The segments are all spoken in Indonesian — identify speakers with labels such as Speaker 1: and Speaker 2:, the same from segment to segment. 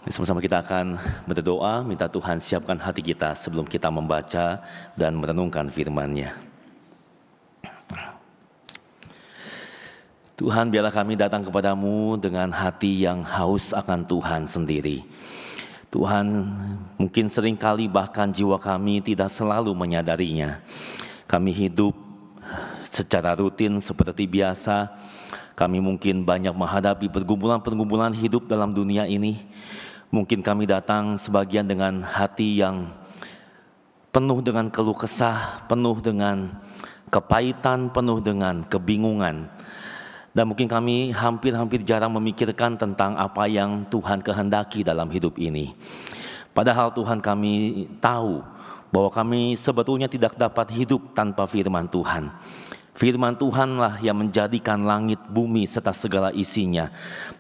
Speaker 1: Sama-sama kita akan berdoa, minta Tuhan siapkan hati kita sebelum kita membaca dan merenungkan firman-Nya. Tuhan, biarlah kami datang kepadamu dengan hati yang haus akan Tuhan sendiri. Tuhan, mungkin seringkali bahkan jiwa kami tidak selalu menyadarinya. Kami hidup secara rutin seperti biasa. Kami mungkin banyak menghadapi pergumulan-pergumulan hidup dalam dunia ini. Mungkin kami datang sebagian dengan hati yang penuh dengan keluh kesah, penuh dengan kepahitan, penuh dengan kebingungan. Dan mungkin kami hampir jarang memikirkan tentang apa yang Tuhan kehendaki dalam hidup ini. Padahal Tuhan, kami tahu bahwa kami sebetulnya tidak dapat hidup tanpa firman Tuhan. Firman Tuhanlah yang menjadikan langit, bumi serta segala isinya.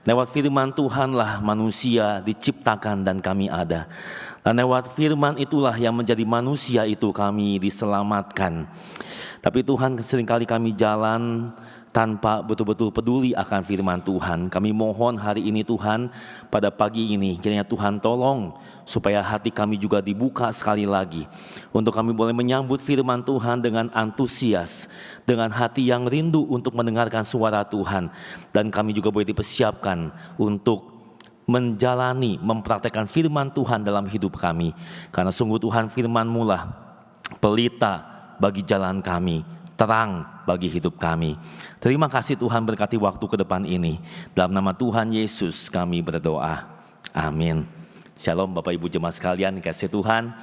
Speaker 1: Lewat firman Tuhanlah manusia diciptakan dan kami ada. Dan lewat firman itulah yang menjadi manusia itu kami diselamatkan. Tapi Tuhan, seringkali kami jalan tanpa betul-betul peduli akan firman Tuhan. Kami mohon hari ini Tuhan, pada pagi ini kiranya Tuhan tolong supaya hati kami juga dibuka sekali lagi, untuk kami boleh menyambut firman Tuhan dengan antusias, dengan hati yang rindu untuk mendengarkan suara Tuhan. Dan kami juga boleh dipersiapkan untuk menjalani, mempraktekkan firman Tuhan dalam hidup kami. Karena sungguh Tuhan, firman-Mu lah pelita bagi jalan kami, terang bagi hidup kami. Terima kasih Tuhan, berkati waktu ke depan ini. Dalam nama Tuhan Yesus kami berdoa. Amin. Shalom Bapak Ibu jemaat sekalian, kasih Tuhan.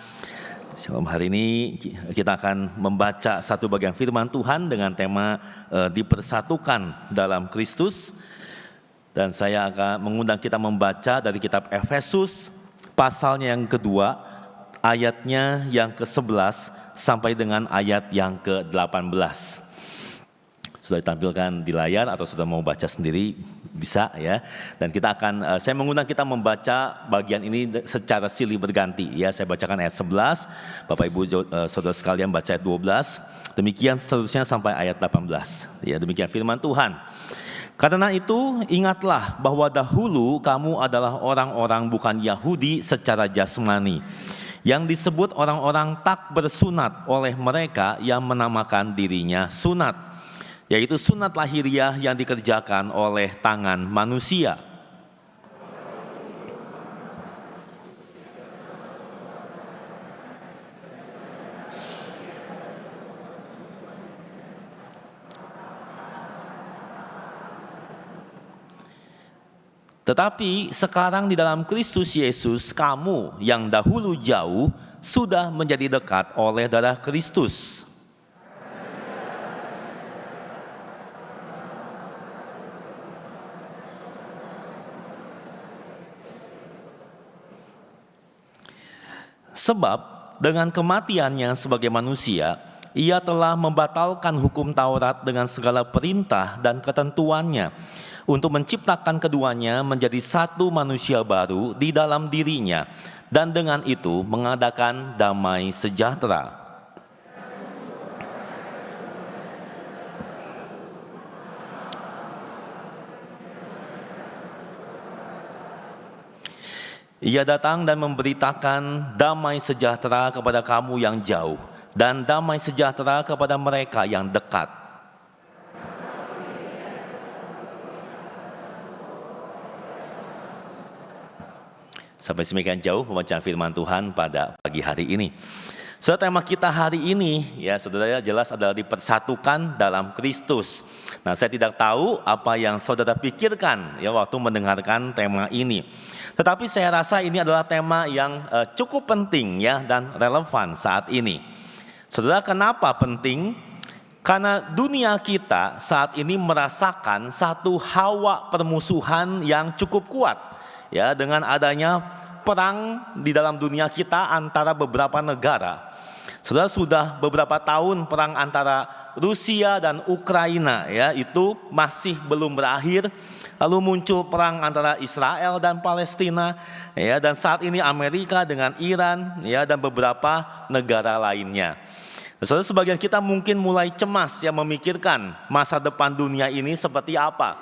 Speaker 1: Shalom, hari ini kita akan membaca satu bagian firman Tuhan dengan tema dipersatukan dalam Kristus. Dan saya akan mengundang kita membaca dari kitab Efesus pasalnya yang kedua, ayatnya yang ke-11 sampai dengan ayat yang ke-18. Sudah ditampilkan di layar atau sudah mau baca sendiri bisa ya. Dan kita akan, saya mengundang kita membaca bagian ini secara silih berganti ya. Saya bacakan ayat 11, Bapak Ibu saudara sekalian baca ayat 12. Demikian seterusnya sampai ayat 18. Ya, demikian firman Tuhan. Karena itu ingatlah bahwa dahulu kamu adalah orang-orang bukan Yahudi secara jasmani, yang disebut orang-orang tak bersunat oleh mereka yang menamakan dirinya sunat, yaitu sunat lahiriah yang dikerjakan oleh tangan manusia. Tetapi sekarang di dalam Kristus Yesus, kamu yang dahulu jauh sudah menjadi dekat oleh darah Kristus. Sebab dengan kematiannya sebagai manusia, ia telah membatalkan hukum Taurat dengan segala perintah dan ketentuannya, untuk menciptakan keduanya menjadi satu manusia baru di dalam dirinya, dan dengan itu mengadakan damai sejahtera. Ia datang dan memberitakan damai sejahtera kepada kamu yang jauh, dan damai sejahtera kepada mereka yang dekat. Sampai semakin jauh pembacaan firman Tuhan pada pagi hari ini. So, tema kita hari ini ya saudara jelas adalah dipersatukan dalam Kristus. Nah, saya tidak tahu apa yang saudara pikirkan ya waktu mendengarkan tema ini. Tetapi saya rasa ini adalah tema yang cukup penting ya dan relevan saat ini. Saudara, kenapa penting? Karena dunia kita saat ini merasakan satu hawa permusuhan yang cukup kuat. Ya, dengan adanya perang di dalam dunia kita antara beberapa negara. Sudah beberapa tahun perang antara Rusia dan Ukraina ya, itu masih belum berakhir. Lalu muncul perang antara Israel dan Palestina ya, dan saat ini Amerika dengan Iran ya, dan beberapa negara lainnya. Saudara, sebagian kita mungkin mulai cemas ya memikirkan masa depan dunia ini seperti apa.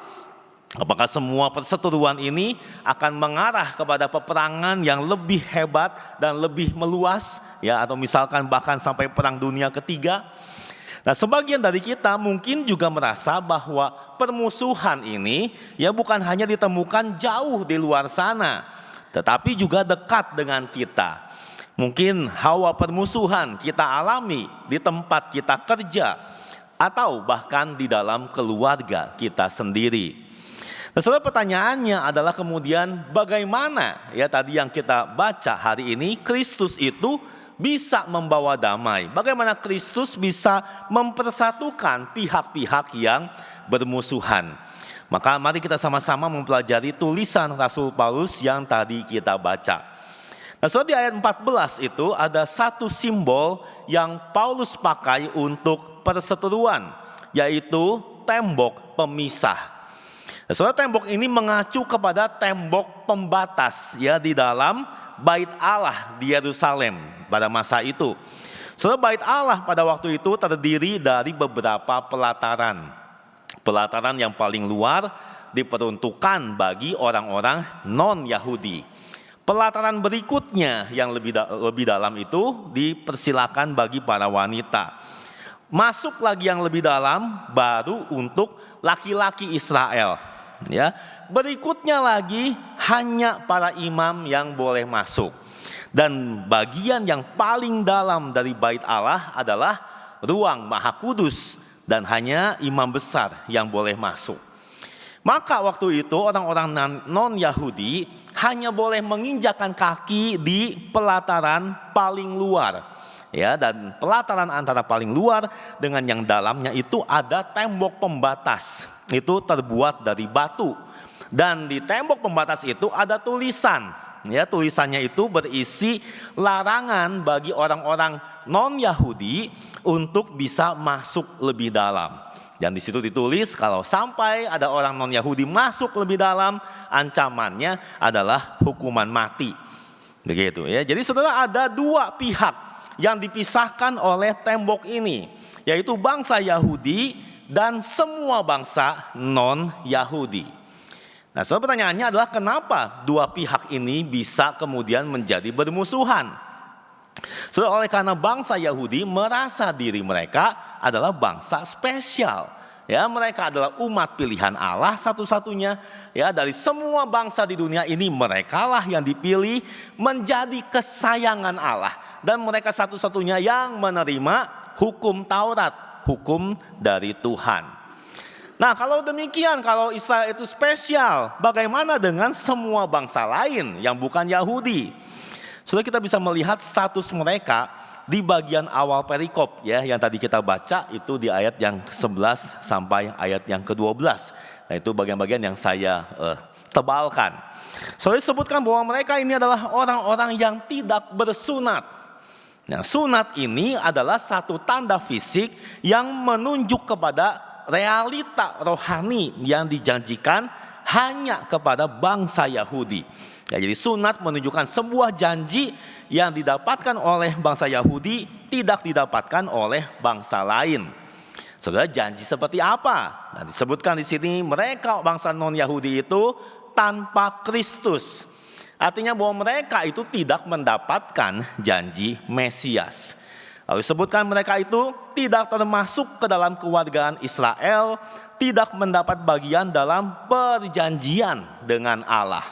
Speaker 1: Apakah semua perseteruan ini akan mengarah kepada peperangan yang lebih hebat dan lebih meluas, ya, atau misalkan bahkan sampai perang dunia ketiga? Nah, sebagian dari kita mungkin juga merasa bahwa permusuhan ini ya bukan hanya ditemukan jauh di luar sana, tetapi juga dekat dengan kita. Mungkin hawa permusuhan kita alami di tempat kita kerja, atau bahkan di dalam keluarga kita sendiri. Nah, saudara, pertanyaannya adalah kemudian bagaimana ya tadi yang kita baca hari ini, Kristus itu bisa membawa damai. Bagaimana Kristus bisa mempersatukan pihak-pihak yang bermusuhan. Maka mari kita sama-sama mempelajari tulisan Rasul Paulus yang tadi kita baca. Nah, saudara, di ayat 14 itu ada satu simbol yang Paulus pakai untuk perseteruan, yaitu tembok pemisah. Nah, saudara, tembok ini mengacu kepada tembok pembatas ya di dalam bait Allah di Yerusalem pada masa itu. Saudara, bait Allah pada waktu itu terdiri dari beberapa pelataran. Pelataran yang paling luar diperuntukkan bagi orang-orang non-Yahudi. Pelataran berikutnya yang lebih dalam itu dipersilakan bagi para wanita. Masuk lagi yang lebih dalam baru untuk laki-laki Israel. Ya, berikutnya lagi hanya para imam yang boleh masuk. Dan bagian yang paling dalam dari bait Allah adalah ruang Maha Kudus dan hanya imam besar yang boleh masuk. Maka waktu itu orang-orang non-Yahudi hanya boleh menginjakkan kaki di pelataran paling luar. Ya, dan pelataran antara paling luar dengan yang dalamnya itu ada tembok pembatas. Itu terbuat dari batu. Dan di tembok pembatas itu ada tulisan. Ya, tulisannya itu berisi larangan bagi orang-orang non-Yahudi untuk bisa masuk lebih dalam. Dan di situ ditulis kalau sampai ada orang non-Yahudi masuk lebih dalam, ancamannya adalah hukuman mati. Begitu ya. Jadi saudara, ada dua pihak yang dipisahkan oleh tembok ini, yaitu bangsa Yahudi dan semua bangsa non-Yahudi. Nah, soal pertanyaannya adalah kenapa dua pihak ini bisa kemudian menjadi bermusuhan? So, oleh karena bangsa Yahudi merasa diri mereka adalah bangsa spesial. Ya, mereka adalah umat pilihan Allah satu-satunya. Ya, dari semua bangsa di dunia ini merekalah yang dipilih menjadi kesayangan Allah. Dan mereka satu-satunya yang menerima hukum Taurat, hukum dari Tuhan. Nah, kalau demikian, kalau Israel itu spesial, bagaimana dengan semua bangsa lain yang bukan Yahudi? Sudah kita bisa melihat status mereka di bagian awal perikop ya, yang tadi kita baca itu di ayat yang ke-11 sampai ayat yang ke-12. Nah, itu bagian-bagian yang saya tebalkan. Soalnya disebutkan bahwa mereka ini adalah orang-orang yang tidak bersunat. Nah, sunat ini adalah satu tanda fisik yang menunjuk kepada realita rohani yang dijanjikan hanya kepada bangsa Yahudi. Ya, jadi sunat menunjukkan sebuah janji yang didapatkan oleh bangsa Yahudi tidak didapatkan oleh bangsa lain. Saudara, janji seperti apa? Nah, disebutkan di sini mereka bangsa non-Yahudi itu tanpa Kristus. Artinya bahwa mereka itu tidak mendapatkan janji Mesias. Lalu disebutkan mereka itu tidak termasuk ke dalam kewargaan Israel, tidak mendapat bagian dalam perjanjian dengan Allah.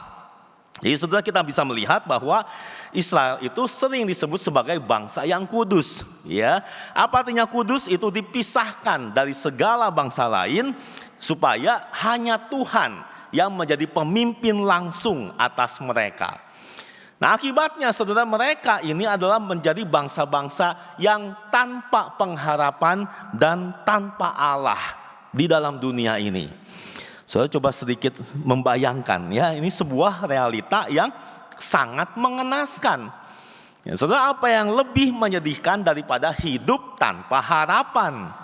Speaker 1: Jadi saudara, kita bisa melihat bahwa Israel itu sering disebut sebagai bangsa yang kudus. Ya, apa artinya kudus? Itu dipisahkan dari segala bangsa lain supaya hanya Tuhan yang menjadi pemimpin langsung atas mereka. Nah, akibatnya saudara, mereka ini adalah menjadi bangsa-bangsa yang tanpa pengharapan dan tanpa Allah di dalam dunia ini. Saudara, coba sedikit membayangkan ya, ini sebuah realita yang sangat mengenaskan. Ya, saudara, apa yang lebih menyedihkan daripada hidup tanpa harapan?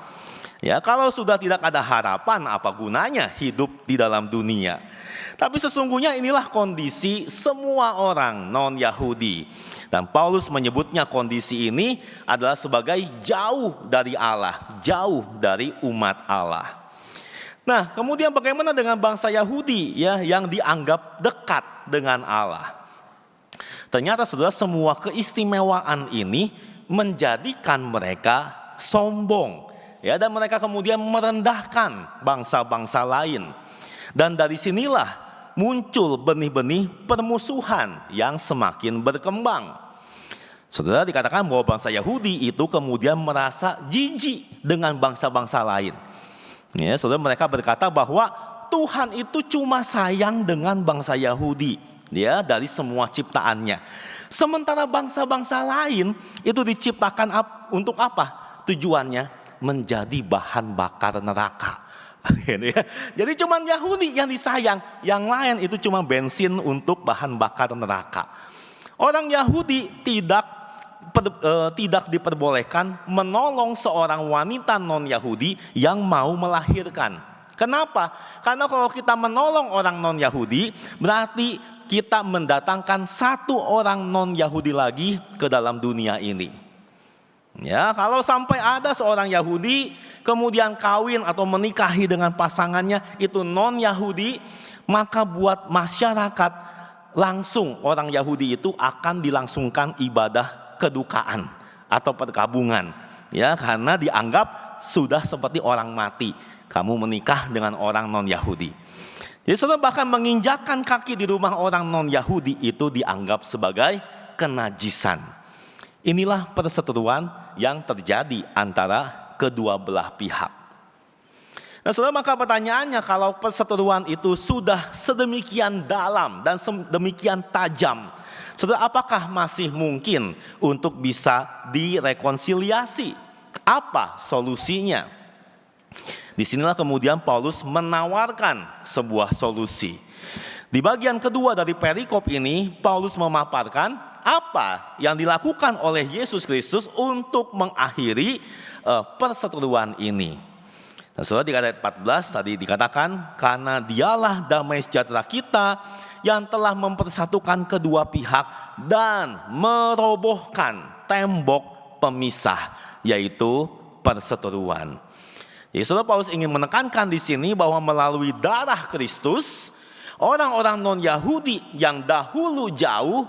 Speaker 1: Ya, kalau sudah tidak ada harapan, apa gunanya hidup di dalam dunia? Tapi sesungguhnya inilah kondisi semua orang non-Yahudi. Dan Paulus menyebutnya kondisi ini adalah sebagai jauh dari Allah, jauh dari umat Allah. Nah, kemudian bagaimana dengan bangsa Yahudi ya yang dianggap dekat dengan Allah? Ternyata saudara, semua keistimewaan ini menjadikan mereka sombong. Ya, dan mereka kemudian merendahkan bangsa-bangsa lain. Dan dari sinilah muncul benih-benih permusuhan yang semakin berkembang. Saudara, dikatakan bahwa bangsa Yahudi itu kemudian merasa jijik dengan bangsa-bangsa lain. Ya, saudara, mereka berkata bahwa Tuhan itu cuma sayang dengan bangsa Yahudi, ya, dari semua ciptaannya. Sementara bangsa-bangsa lain itu diciptakan untuk apa? Tujuannya menjadi bahan bakar neraka. Jadi cuma Yahudi yang disayang, yang lain itu cuma bensin untuk bahan bakar neraka. Orang Yahudi tidak diperbolehkan menolong seorang wanita non-Yahudi yang mau melahirkan. Kenapa? Karena kalau kita menolong orang non-Yahudi, berarti kita mendatangkan satu orang non-Yahudi lagi ke dalam dunia ini. Ya, kalau sampai ada seorang Yahudi kemudian kawin atau menikahi dengan pasangannya itu non-Yahudi, maka buat masyarakat langsung orang Yahudi itu akan dilangsungkan ibadah kedukaan atau perkabungan, ya, karena dianggap sudah seperti orang mati kamu menikah dengan orang non-Yahudi. Jadi saudara, bahkan menginjakkan kaki di rumah orang non-Yahudi itu dianggap sebagai kenajisan. Inilah perseteruan yang terjadi antara kedua belah pihak. Nah saudara, maka pertanyaannya, kalau perseteruan itu sudah sedemikian dalam dan sedemikian tajam, saudara, apakah masih mungkin untuk bisa direkonsiliasi? Apa solusinya? Disinilah kemudian Paulus menawarkan sebuah solusi. Di bagian kedua dari perikop ini, Paulus memaparkan apa yang dilakukan oleh Yesus Kristus untuk mengakhiri perseteruan ini. Nah, saudara, di ayat 14 tadi dikatakan, karena dialah damai sejahtera kita yang telah mempersatukan kedua pihak dan merobohkan tembok pemisah, yaitu perseteruan. Jadi saudara, Paulus ingin menekankan di sini bahwa melalui darah Kristus, orang-orang non-Yahudi yang dahulu jauh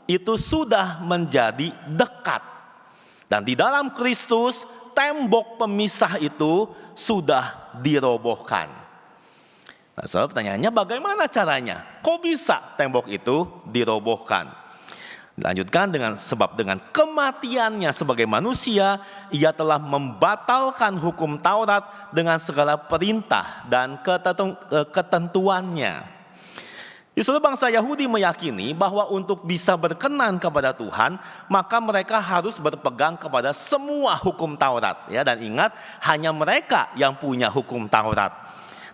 Speaker 1: itu sudah menjadi dekat. Dan di dalam Kristus, tembok pemisah itu sudah dirobohkan. Nah, saudara, pertanyaannya bagaimana caranya? Kok bisa tembok itu dirobohkan? Dilanjutkan dengan sebab dengan kematiannya sebagai manusia, ia telah membatalkan hukum Taurat dengan segala perintah dan ketentuannya. Di seluruh bangsa Yahudi meyakini bahwa untuk bisa berkenan kepada Tuhan, maka mereka harus berpegang kepada semua hukum Taurat. Ya, dan ingat, hanya mereka yang punya hukum Taurat.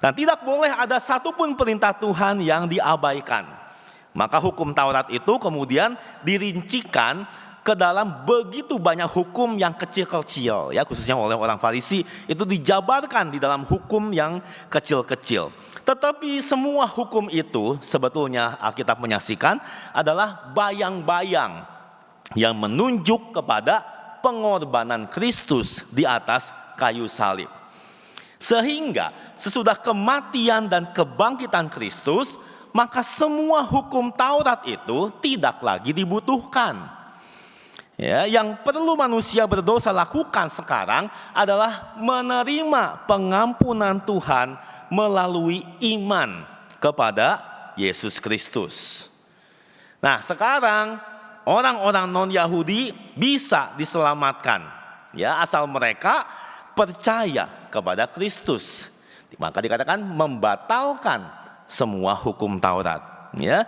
Speaker 1: Dan tidak boleh ada satupun perintah Tuhan yang diabaikan. Maka hukum Taurat itu kemudian dirincikan ke dalam begitu banyak hukum yang kecil-kecil, ya, khususnya oleh orang Farisi, itu dijabarkan di dalam hukum yang kecil-kecil. Tetapi semua hukum itu sebetulnya Alkitab menyaksikan adalah bayang-bayang yang menunjuk kepada pengorbanan Kristus di atas kayu salib. Sehingga sesudah kematian dan kebangkitan Kristus, maka semua hukum Taurat itu tidak lagi dibutuhkan. Ya, yang perlu manusia berdosa lakukan sekarang adalah menerima pengampunan Tuhan melalui iman kepada Yesus Kristus. Nah, sekarang orang-orang non-Yahudi bisa diselamatkan, ya, asal mereka percaya kepada Kristus. Maka dikatakan membatalkan semua hukum Taurat, ya.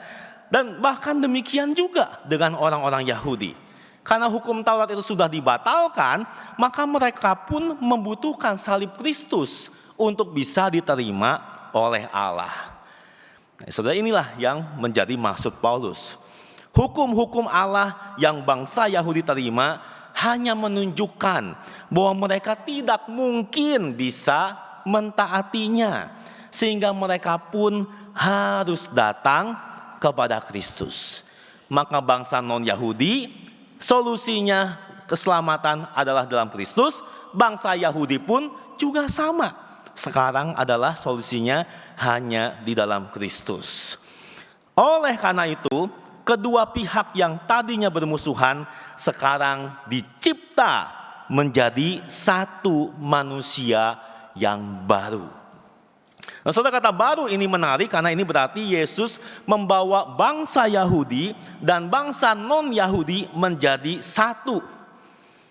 Speaker 1: Dan bahkan demikian juga dengan orang-orang Yahudi. Karena hukum Taurat itu sudah dibatalkan, maka mereka pun membutuhkan salib Kristus untuk bisa diterima oleh Allah. Nah, saudara, inilah yang menjadi maksud Paulus. Hukum-hukum Allah yang bangsa Yahudi terima hanya menunjukkan bahwa mereka tidak mungkin bisa mentaatinya, sehingga mereka pun harus datang kepada Kristus. Maka bangsa non-Yahudi, solusinya keselamatan adalah dalam Kristus. Bangsa Yahudi pun juga sama. sekarang adalah solusinya hanya di dalam Kristus. Oleh karena itu, kedua pihak yang tadinya bermusuhan sekarang dicipta menjadi satu manusia yang baru. Nah, saudara, kata baru ini menarik karena ini berarti Yesus membawa bangsa Yahudi dan bangsa non-Yahudi menjadi satu.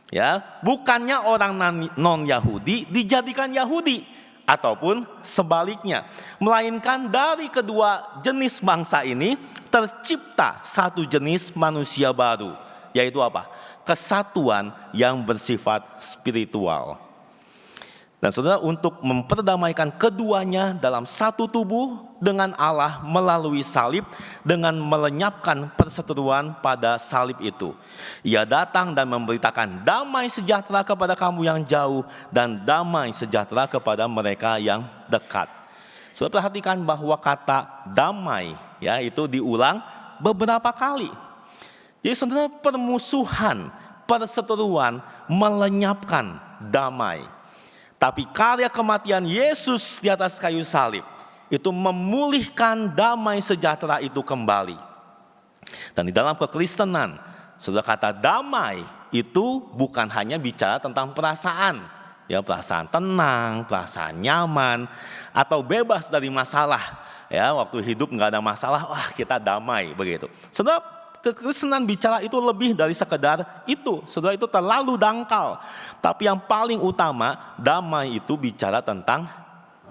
Speaker 1: Ya, bukannya orang non-Yahudi dijadikan Yahudi ataupun sebaliknya, melainkan dari kedua jenis bangsa ini tercipta satu jenis manusia baru, yaitu apa? Kesatuan yang bersifat spiritual. Dan saudara, untuk memperdamaikan keduanya dalam satu tubuh dengan Allah melalui salib, dengan melenyapkan perseteruan pada salib itu, Ia datang dan memberitakan damai sejahtera kepada kamu yang jauh dan damai sejahtera kepada mereka yang dekat. Saudara, perhatikan bahwa kata damai ya itu diulang beberapa kali. Jadi saudara, permusuhan, perseteruan melenyapkan damai. Tapi karya kematian Yesus di atas kayu salib itu memulihkan damai sejahtera itu kembali. Dan di dalam kekristenan, saudara, kata damai itu bukan hanya bicara tentang perasaan, ya, perasaan tenang, perasaan nyaman, atau bebas dari masalah. Ya, waktu hidup nggak ada masalah, wah kita damai begitu. Saudara, kekristenan bicara itu lebih dari sekedar itu. Saudara, itu terlalu dangkal. Tapi yang paling utama, damai itu bicara tentang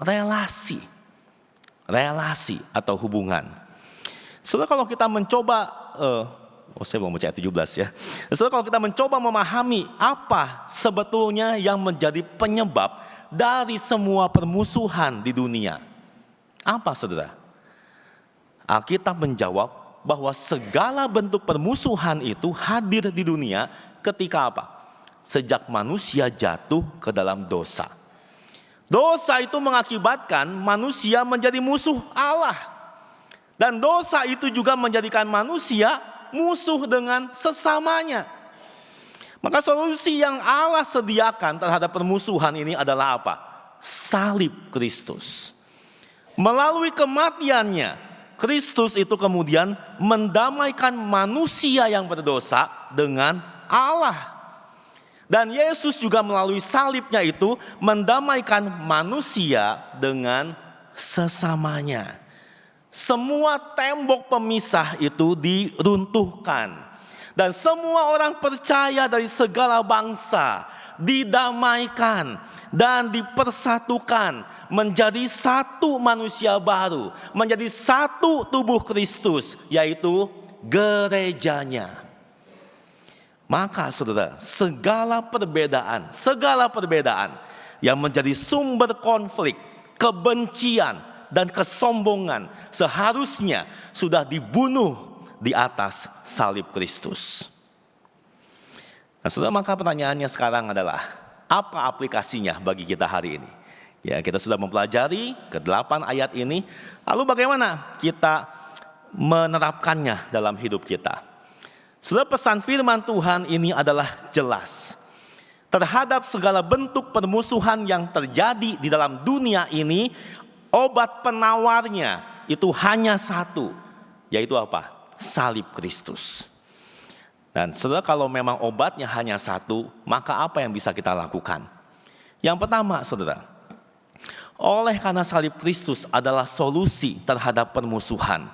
Speaker 1: relasi. Relasi atau hubungan. Saudara, kalau kita mencoba, saya belum baca ayat 17 ya. Saudara, kalau kita mencoba memahami apa sebetulnya yang menjadi penyebab dari semua permusuhan di dunia. Apa, saudara? Alkitab menjawab bahwa segala bentuk permusuhan itu hadir di dunia ketika apa? Sejak manusia jatuh ke dalam dosa. Dosa itu mengakibatkan manusia menjadi musuh Allah. Dan dosa itu juga menjadikan manusia musuh dengan sesamanya. Maka solusi yang Allah sediakan terhadap permusuhan ini adalah apa? Salib Kristus. Melalui kematiannya, Kristus itu kemudian mendamaikan manusia yang berdosa dengan Allah. Dan Yesus juga melalui salibnya itu mendamaikan manusia dengan sesamanya. Semua tembok pemisah itu diruntuhkan. Dan semua orang percaya dari segala bangsa didamaikan dan dipersatukan menjadi satu manusia baru, menjadi satu tubuh Kristus, yaitu gerejanya. Maka saudara, segala perbedaan yang menjadi sumber konflik, kebencian, dan kesombongan seharusnya sudah dibunuh di atas salib Kristus. Nah saudara, maka pertanyaannya sekarang adalah, apa aplikasinya bagi kita hari ini? Ya, kita sudah mempelajari ke-8 ayat ini, lalu bagaimana kita menerapkannya dalam hidup kita? Saudara, pesan firman Tuhan ini adalah jelas. Terhadap segala bentuk permusuhan yang terjadi di dalam dunia ini, obat penawarnya itu hanya satu, yaitu apa? Salib Kristus. Dan saudara, kalau memang obatnya hanya satu, maka apa yang bisa kita lakukan? Yang pertama, saudara, oleh karena salib Kristus adalah solusi terhadap permusuhan,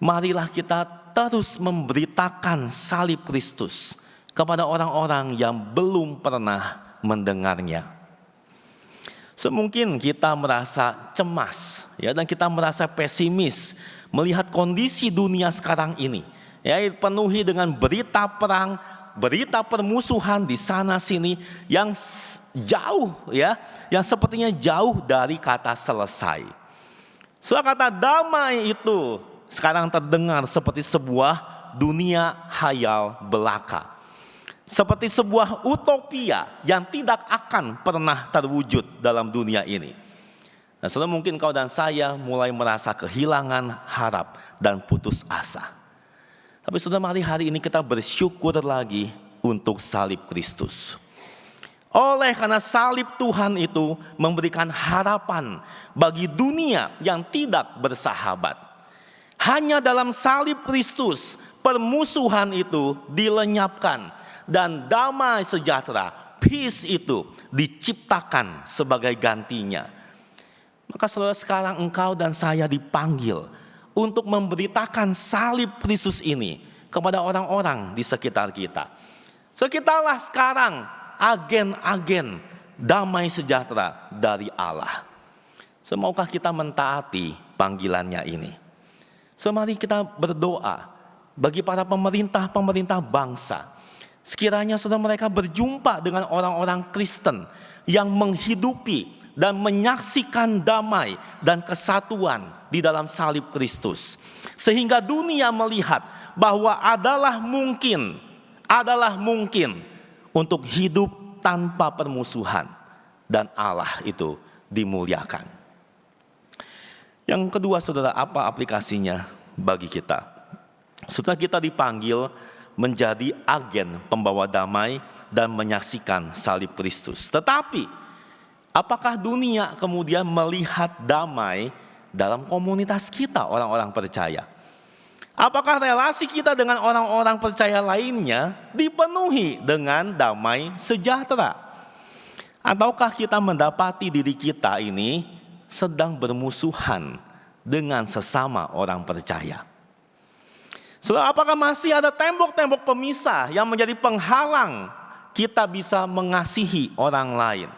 Speaker 1: marilah kita terus memberitakan salib Kristus kepada orang-orang yang belum pernah mendengarnya. Semungkin kita merasa cemas, ya, dan kita merasa pesimis melihat kondisi dunia sekarang ini, ya, penuhi dengan berita perang, berita permusuhan di sana sini yang jauh, ya, yang sepertinya jauh dari kata selesai. Kata damai itu sekarang terdengar seperti sebuah dunia hayal belaka, seperti sebuah utopia yang tidak akan pernah terwujud dalam dunia ini. Nah, saudara, mungkin kau dan saya mulai merasa kehilangan harap dan putus asa. Tapi saudara, mari hari ini kita bersyukur lagi untuk salib Kristus. Oleh karena salib Tuhan itu memberikan harapan bagi dunia yang tidak bersahabat. Hanya dalam salib Kristus permusuhan itu dilenyapkan dan damai sejahtera, peace itu diciptakan sebagai gantinya. Maka saudara, sekarang engkau dan saya dipanggil untuk memberitakan salib Kristus ini kepada orang-orang di sekitar kita. Sekitarlah sekarang agen-agen damai sejahtera dari Allah. Semoga kita mentaati panggilannya ini. Mari kita berdoa bagi para pemerintah bangsa. Sekiranya saudara mereka berjumpa dengan orang-orang Kristen yang menghidupi dan menyaksikan damai dan kesatuan di dalam salib Kristus. Sehingga dunia melihat bahwa adalah mungkin untuk hidup tanpa permusuhan dan Allah itu dimuliakan. Yang kedua saudara, apa aplikasinya bagi kita? Setelah kita dipanggil menjadi agen pembawa damai dan menyaksikan salib Kristus. Tetapi apakah dunia kemudian melihat damai dalam komunitas kita orang-orang percaya? Apakah relasi kita dengan orang-orang percaya lainnya dipenuhi dengan damai sejahtera? Ataukah kita mendapati diri kita ini sedang bermusuhan dengan sesama orang percaya? Saudara, apakah masih ada tembok-tembok pemisah yang menjadi penghalang kita bisa mengasihi orang lain?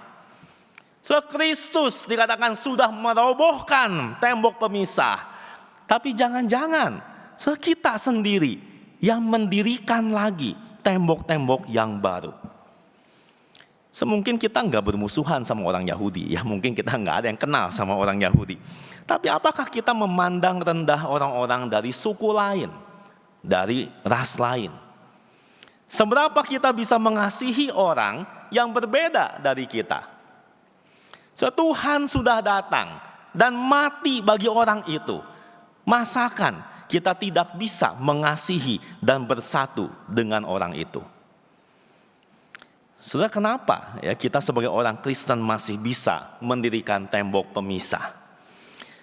Speaker 1: Kristus dikatakan sudah merobohkan tembok pemisah. Tapi jangan-jangan kita sendiri yang mendirikan lagi tembok-tembok yang baru. Semungkin kita enggak bermusuhan sama orang Yahudi, ya mungkin kita enggak ada yang kenal sama orang Yahudi. Tapi apakah kita memandang rendah orang-orang dari suku lain, dari ras lain? Seberapa kita bisa mengasihi orang yang berbeda dari kita? Tuhan sudah datang dan mati bagi orang itu. Masakan kita tidak bisa mengasihi dan bersatu dengan orang itu? Saudara, kenapa ya kita sebagai orang Kristen masih bisa mendirikan tembok pemisah?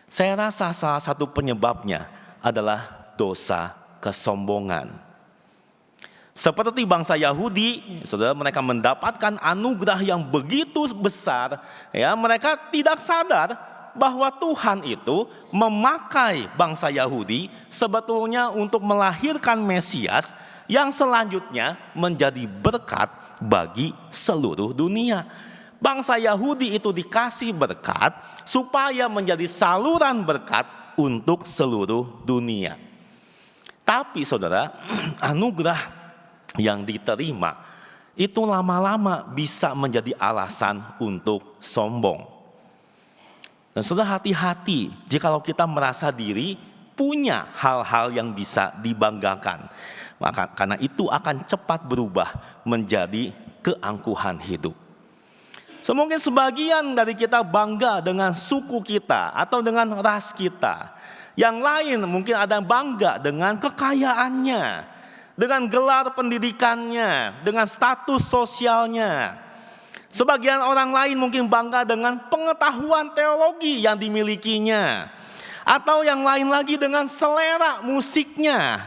Speaker 1: Saya rasa salah satu penyebabnya adalah dosa kesombongan. Seperti bangsa Yahudi, saudara, mereka mendapatkan anugerah yang begitu besar, ya mereka tidak sadar bahwa Tuhan itu memakai bangsa Yahudi sebetulnya untuk melahirkan Mesias yang selanjutnya menjadi berkat bagi seluruh dunia. Bangsa Yahudi itu dikasih berkat supaya menjadi saluran berkat untuk seluruh dunia. Tapi saudara, anugerah yang diterima itu lama-lama bisa menjadi alasan untuk sombong. Dan saudara, hati-hati jikalau kita merasa diri punya hal-hal yang bisa dibanggakan. Maka karena itu akan cepat berubah menjadi keangkuhan hidup. Mungkin sebagian dari kita bangga dengan suku kita atau dengan ras kita. Yang lain mungkin ada yang bangga dengan kekayaannya, dengan gelar pendidikannya, dengan status sosialnya. Sebagian orang lain mungkin bangga dengan pengetahuan teologi yang dimilikinya. Atau yang lain lagi dengan selera musiknya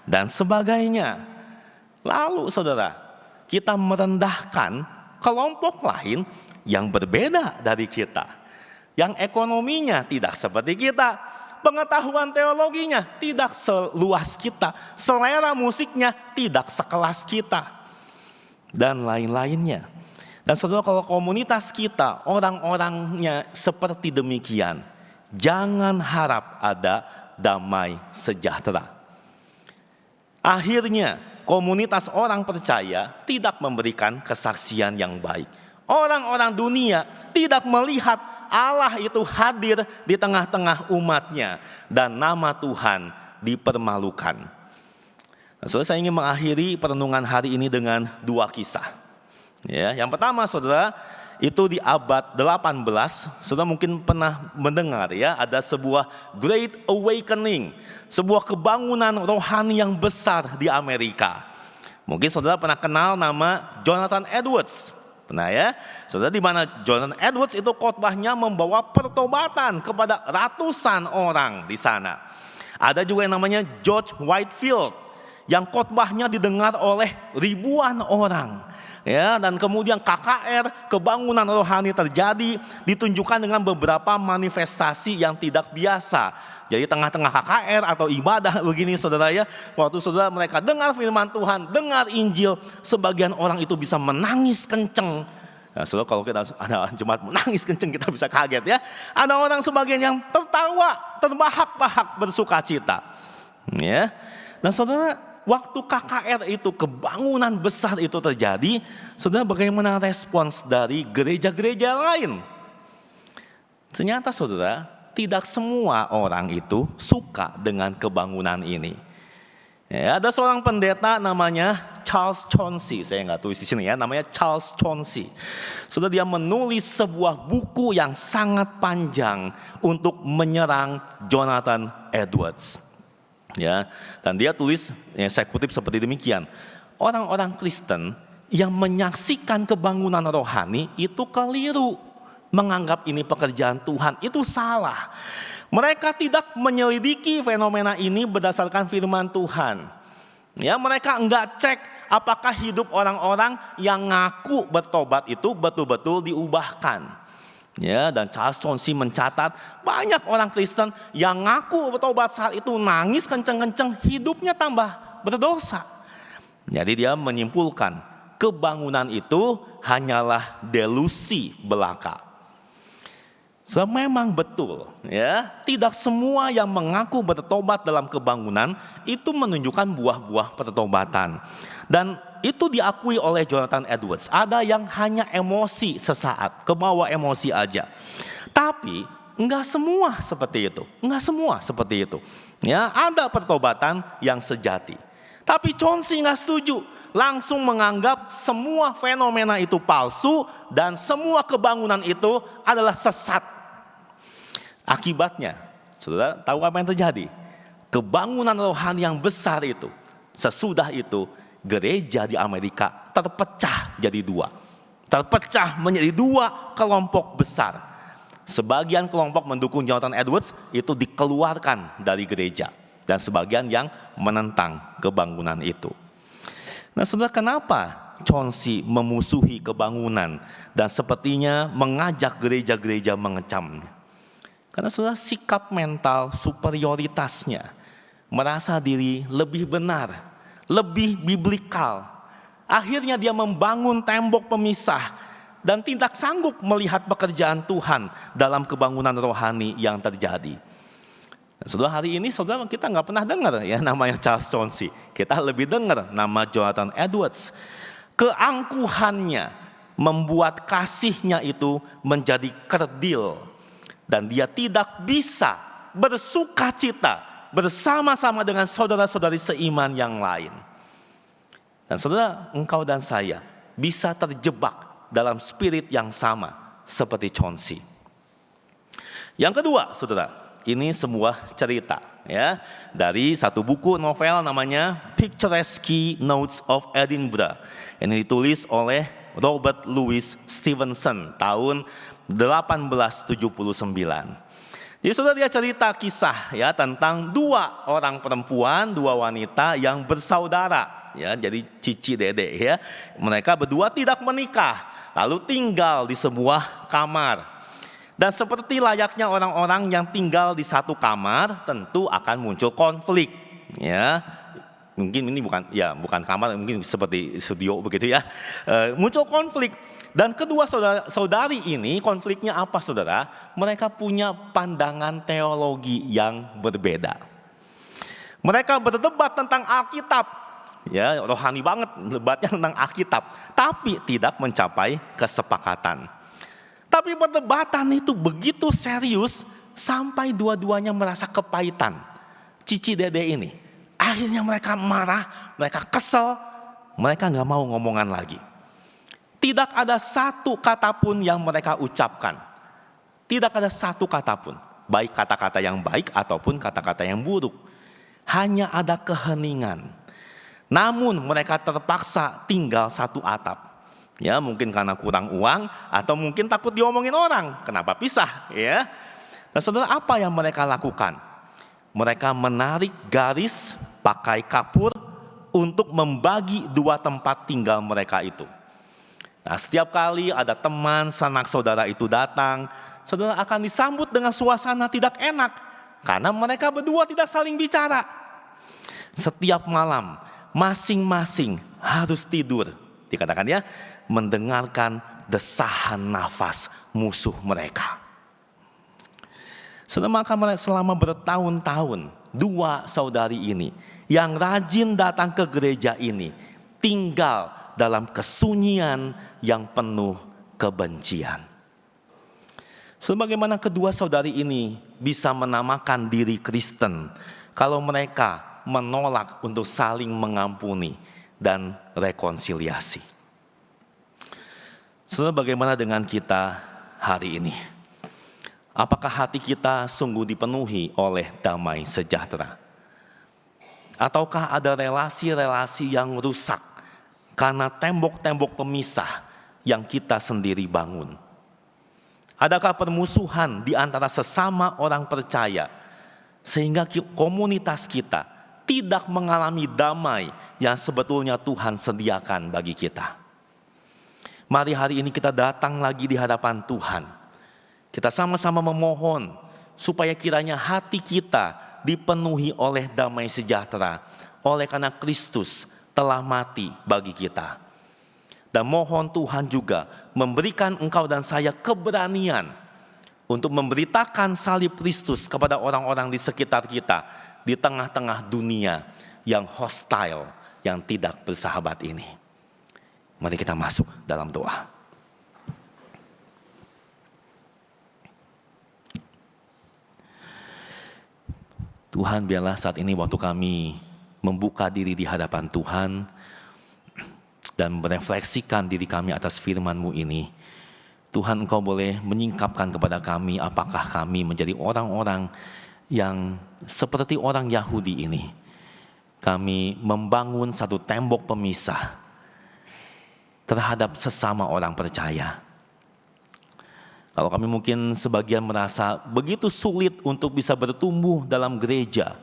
Speaker 1: dan sebagainya. Lalu saudara, kita merendahkan kelompok lain yang berbeda dari kita. Yang ekonominya tidak seperti kita, pengetahuan teologinya tidak seluas kita, selera musiknya tidak sekelas kita, dan lain-lainnya. Dan saudara, kalau komunitas kita orang-orangnya seperti demikian, jangan harap ada damai sejahtera. Akhirnya komunitas orang percaya tidak memberikan kesaksian yang baik. Orang-orang dunia tidak melihat Allah itu hadir di tengah-tengah umatnya dan nama Tuhan dipermalukan. Nah, saudara, saya ingin mengakhiri perenungan hari ini dengan dua kisah. Ya, yang pertama saudara, itu di abad 18, saudara mungkin pernah mendengar ya, ada sebuah Great Awakening, sebuah kebangunan rohani yang besar di Amerika. Mungkin saudara pernah kenal nama Jonathan Edwards. Nah ya, saudara, di mana Jonathan Edwards itu khotbahnya membawa pertobatan kepada ratusan orang di sana. Ada juga yang namanya George Whitefield yang khotbahnya didengar oleh ribuan orang. Ya, dan kemudian KKR, kebangunan rohani terjadi, ditunjukkan dengan beberapa manifestasi yang tidak biasa. Jadi tengah-tengah KKR atau ibadah begini saudara ya, waktu saudara mereka dengar firman Tuhan, dengar Injil, sebagian orang itu bisa menangis kenceng. Nah, saudara, kalau kita ada jemaat menangis kenceng kita bisa kaget ya. Ada orang sebagian yang tertawa, terbahak-bahak bersuka cita. Ya. Dan saudara, waktu KKR itu, kebangunan besar itu terjadi, saudara, bagaimana respons dari gereja-gereja lain? Ternyata saudara, tidak semua orang itu suka dengan kebangunan ini. Ya, ada seorang pendeta namanya Charles Chauncy, saya nggak tulis di sini ya, namanya Charles Chauncy. Saudara, dia menulis sebuah buku yang sangat panjang untuk menyerang Jonathan Edwards. Ya, dan dia tulis, ya, saya kutip seperti demikian. Orang-orang Kristen yang menyaksikan kebangunan rohani itu keliru. Menganggap ini pekerjaan Tuhan itu salah. Mereka tidak menyelidiki fenomena ini berdasarkan firman Tuhan. Ya, mereka enggak cek apakah hidup orang-orang yang ngaku bertobat itu betul-betul diubahkan. Ya, dan Charles Chauncy mencatat banyak orang Kristen yang ngaku bertobat saat itu nangis kenceng-kenceng, hidupnya tambah berdosa. Jadi dia menyimpulkan kebangunan itu hanyalah delusi belaka. Memang betul ya, tidak semua yang mengaku bertobat dalam kebangunan itu menunjukkan buah-buah pertobatan. Dan itu diakui oleh Jonathan Edwards. Ada yang hanya emosi sesaat, kebawa emosi aja. Tapi enggak semua seperti itu. Enggak semua seperti itu. Ya, ada pertobatan yang sejati. Tapi Chauncy enggak setuju. Langsung menganggap semua fenomena itu palsu dan semua kebangunan itu adalah sesat. Akibatnya, saudara tahu apa yang terjadi? Kebangunan rohani yang besar itu, sesudah itu gereja di Amerika terpecah jadi dua. Terpecah menjadi dua kelompok besar. Sebagian kelompok mendukung Jonathan Edwards itu dikeluarkan dari gereja. Dan sebagian yang menentang kebangunan itu. Nah saudara, kenapa Chauncy memusuhi kebangunan dan sepertinya mengajak gereja-gereja mengecamnya? Karena saudara, sikap mental superioritasnya, merasa diri lebih benar, lebih biblikal. Akhirnya dia membangun tembok pemisah dan tidak sanggup melihat pekerjaan Tuhan dalam kebangunan rohani yang terjadi. Saudara, hari ini saudara kita nggak pernah dengar ya namanya Charles Chauncy. Kita lebih dengar nama Jonathan Edwards. Keangkuhannya membuat kasihnya itu menjadi kerdil. Dan dia tidak bisa bersuka cita bersama-sama dengan saudara-saudari seiman yang lain. Dan saudara, engkau dan saya bisa terjebak dalam spirit yang sama seperti Chauncy. Yang kedua, saudara, ini sebuah cerita ya dari satu buku novel namanya Picturesque Notes of Edinburgh. Ini ditulis oleh Robert Louis Stevenson tahun 1879. Jadi saudara, dia cerita kisah ya tentang dua orang perempuan, dua wanita yang bersaudara ya, jadi cici dede ya. Mereka berdua tidak menikah, lalu tinggal di sebuah kamar. Dan seperti layaknya orang-orang yang tinggal di satu kamar, tentu akan muncul konflik ya. Mungkin ini bukan kamar, mungkin seperti studio begitu ya. Muncul konflik. Dan kedua saudari ini konfliknya apa saudara? Mereka punya pandangan teologi yang berbeda. Mereka berdebat tentang Alkitab. Ya, rohani banget debatnya tentang Alkitab. Tapi tidak mencapai kesepakatan. Tapi perdebatan itu begitu serius sampai dua-duanya merasa kepahitan. Cici dede ini. Akhirnya mereka marah, mereka kesel, mereka gak mau ngomongan lagi. Tidak ada satu kata pun yang mereka ucapkan. Tidak ada satu kata pun. Baik kata-kata yang baik ataupun kata-kata yang buruk. Hanya ada keheningan. Namun mereka terpaksa tinggal satu atap. Ya, mungkin karena kurang uang atau mungkin takut diomongin orang. Kenapa pisah, ya? Dan saudara, apa yang mereka lakukan? Mereka menarik garis pakai kapur untuk membagi dua tempat tinggal mereka itu. Nah, setiap kali ada teman sanak saudara itu datang, saudara akan disambut dengan suasana tidak enak karena mereka berdua tidak saling bicara. Setiap malam masing-masing harus tidur, dikatakan ya, mendengarkan desahan nafas musuh mereka. Selama bertahun-tahun, dua saudari ini yang rajin datang ke gereja ini tinggal dalam kesunyian yang penuh kebencian. Sebagaimana kedua saudari ini bisa menamakan diri Kristen kalau mereka menolak untuk saling mengampuni dan rekonsiliasi. Saudara, bagaimana dengan kita hari ini? Apakah hati kita sungguh dipenuhi oleh damai sejahtera? Ataukah ada relasi-relasi yang rusak karena tembok-tembok pemisah yang kita sendiri bangun? Adakah permusuhan di antara sesama orang percaya sehingga komunitas kita tidak mengalami damai yang sebetulnya Tuhan sediakan bagi kita? Mari hari ini kita datang lagi di hadapan Tuhan. Kita sama-sama memohon supaya kiranya hati kita dipenuhi oleh damai sejahtera oleh karena Kristus telah mati bagi kita. Dan mohon Tuhan juga memberikan engkau dan saya keberanian untuk memberitakan salib Kristus kepada orang-orang di sekitar kita di tengah-tengah dunia yang hostile, yang tidak bersahabat ini. Mari kita masuk dalam doa. Tuhan, biarlah saat ini waktu kami membuka diri di hadapan Tuhan dan merefleksikan diri kami atas firman-Mu ini. Tuhan, Engkau boleh menyingkapkan kepada kami apakah kami menjadi orang-orang yang seperti orang Yahudi ini. Kami membangun satu tembok pemisah terhadap sesama orang percaya. Kalau kami mungkin sebagian merasa begitu sulit untuk bisa bertumbuh dalam gereja,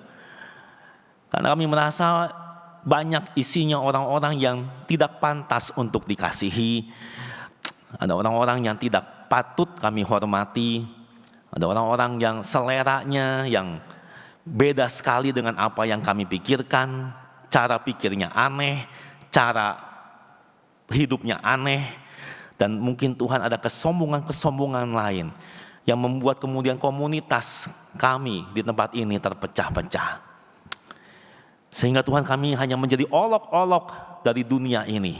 Speaker 1: karena kami merasa banyak isinya orang-orang yang tidak pantas untuk dikasihi, ada orang-orang yang tidak patut kami hormati, ada orang-orang yang seleranya yang beda sekali dengan apa yang kami pikirkan, cara pikirnya aneh, cara hidupnya aneh, dan mungkin Tuhan ada kesombongan-kesombongan lain yang membuat kemudian komunitas kami di tempat ini terpecah-pecah. Sehingga Tuhan, kami hanya menjadi olok-olok dari dunia ini.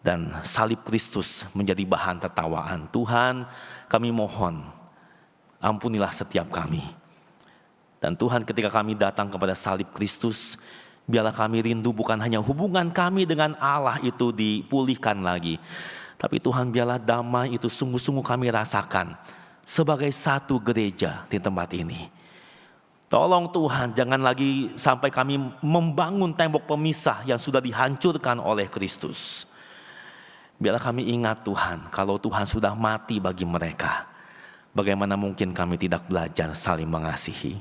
Speaker 1: Dan salib Kristus menjadi bahan tertawaan. Tuhan, kami mohon, ampunilah setiap kami. Dan Tuhan, ketika kami datang kepada salib Kristus, biarlah kami rindu bukan hanya hubungan kami dengan Allah itu dipulihkan lagi. Tapi Tuhan, biarlah damai itu sungguh-sungguh kami rasakan sebagai satu gereja di tempat ini. Tolong Tuhan, jangan lagi sampai kami membangun tembok pemisah yang sudah dihancurkan oleh Kristus. Biarlah kami ingat Tuhan, kalau Tuhan sudah mati bagi mereka, bagaimana mungkin kami tidak belajar saling mengasihi.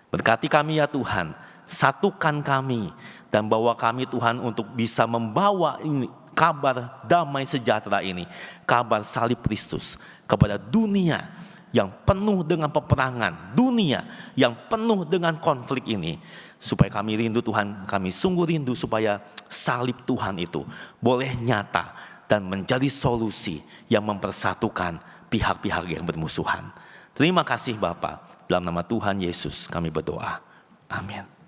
Speaker 1: Berkati kami ya Tuhan, satukan kami dan bawa kami Tuhan untuk bisa membawa ini kabar damai sejahtera ini, kabar salib Kristus kepada dunia yang penuh dengan peperangan, dunia yang penuh dengan konflik ini. Supaya kami rindu Tuhan, kami sungguh rindu supaya salib Tuhan itu boleh nyata dan menjadi solusi yang mempersatukan pihak-pihak yang bermusuhan. Terima kasih Bapa, dalam nama Tuhan Yesus kami berdoa. Amin.